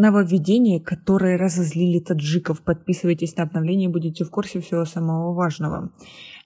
Нововведения, которые разозлили таджиков. Подписывайтесь на обновление, будете в курсе всего самого важного.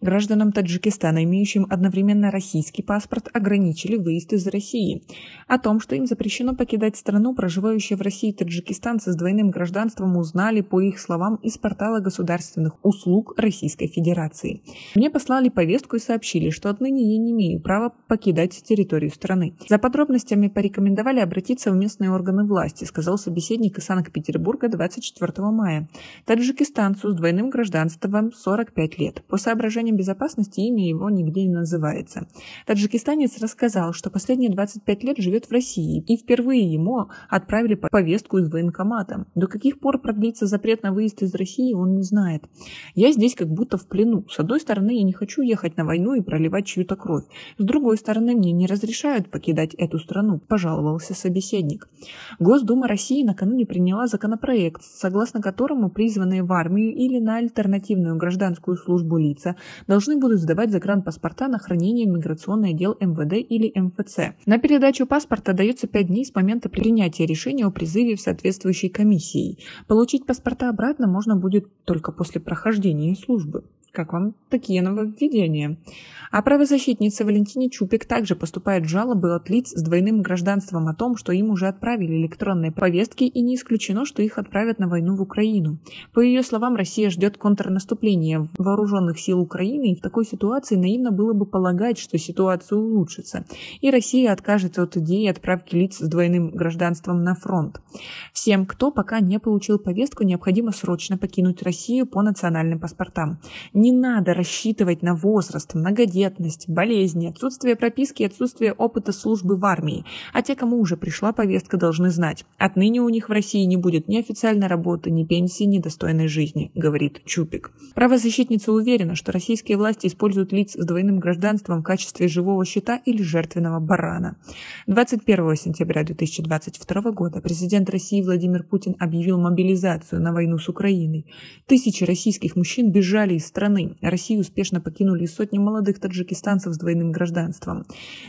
Гражданам Таджикистана, имеющим одновременно российский паспорт, ограничили выезд из России. О том, что им запрещено покидать страну, проживающие в России таджикистанцы с двойным гражданством узнали, по их словам, из портала государственных услуг Российской Федерации. Мне послали повестку и сообщили, что отныне я не имею права покидать территорию страны. За подробностями порекомендовали обратиться в местные органы власти, сказал собеседник из Санкт-Петербурга 24 мая. Таджикистанцу с двойным гражданством 45 лет. По соображениям безопасности имя его нигде не называется. Таджикистанец рассказал, что последние 25 лет живет в России, и впервые ему отправили повестку из военкомата. До каких пор продлится запрет на выезд из России, он не знает. Я здесь как будто в плену. С одной стороны, я не хочу ехать на войну и проливать чью-то кровь. С другой стороны, мне не разрешают покидать эту страну, пожаловался собеседник. Госдума России накануне приняла законопроект, согласно которому призванные в армию или на альтернативную гражданскую службу лица должны будут сдавать загранпаспорта на хранение в миграционный отдел МВД или МФЦ. На передачу паспорта дается 5 дней с момента принятия решения о призыве в соответствующей комиссии. Получить паспорта обратно можно будет только после прохождения службы. Как вам такие нововведения? А правозащитнице Валентине Чупик также поступают жалобы от лиц с двойным гражданством о том, что им уже отправили электронные повестки и не исключено, что их отправят на войну в Украину. По ее словам, Россия ждет контрнаступления вооруженных сил Украины, и в такой ситуации наивно было бы полагать, что ситуация улучшится, и Россия откажется от идеи отправки лиц с двойным гражданством на фронт. Всем, кто пока не получил повестку, необходимо срочно покинуть Россию по национальным паспортам. Не надо рассчитывать на возраст, многодетность, болезни, отсутствие прописки и отсутствие опыта службы в армии. А те, кому уже пришла повестка, должны знать. Отныне у них в России не будет ни официальной работы, ни пенсии, ни достойной жизни, говорит Чупик. Правозащитница уверена, что российские власти используют лиц с двойным гражданством в качестве живого щита или жертвенного барана. 21 сентября 2022 года президент России Владимир Путин объявил мобилизацию на войну с Украиной. Тысячи российских мужчин бежали из страны. Россию успешно покинули сотни молодых таджикистанцев с двойным гражданством.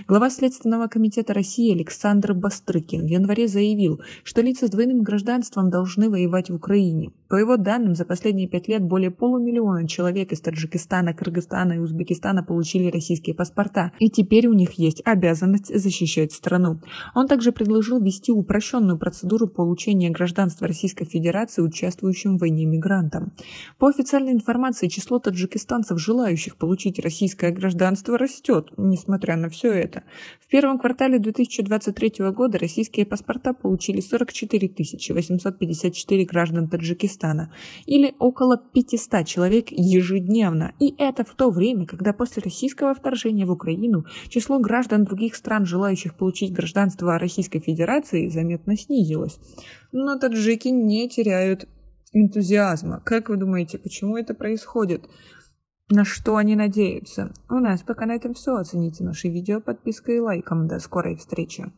Глава Следственного комитета России Александр Бастрыкин в январе заявил, что лица с двойным гражданством должны воевать в Украине. По его данным, за последние 5 лет более полумиллиона человек из Таджикистана, Кыргызстана и Узбекистана получили российские паспорта, и теперь у них есть обязанность защищать страну. Он также предложил ввести упрощенную процедуру получения гражданства Российской Федерации участвующим в войне мигрантам. По официальной информации, число таджикистанцев, желающих получить российское гражданство, растет, несмотря на все это. В первом квартале 2023 года российские паспорта получили 44 854 граждан Таджикистана, или около 500 человек ежедневно. И это в то время, когда после российского вторжения в Украину число граждан других стран, желающих получить гражданство Российской Федерации, заметно снизилось. Но таджики не теряют энтузиазма. Как вы думаете, почему это происходит? На что они надеются? У нас пока на этом все. Оцените наши видео подпиской и лайком. До скорой встречи.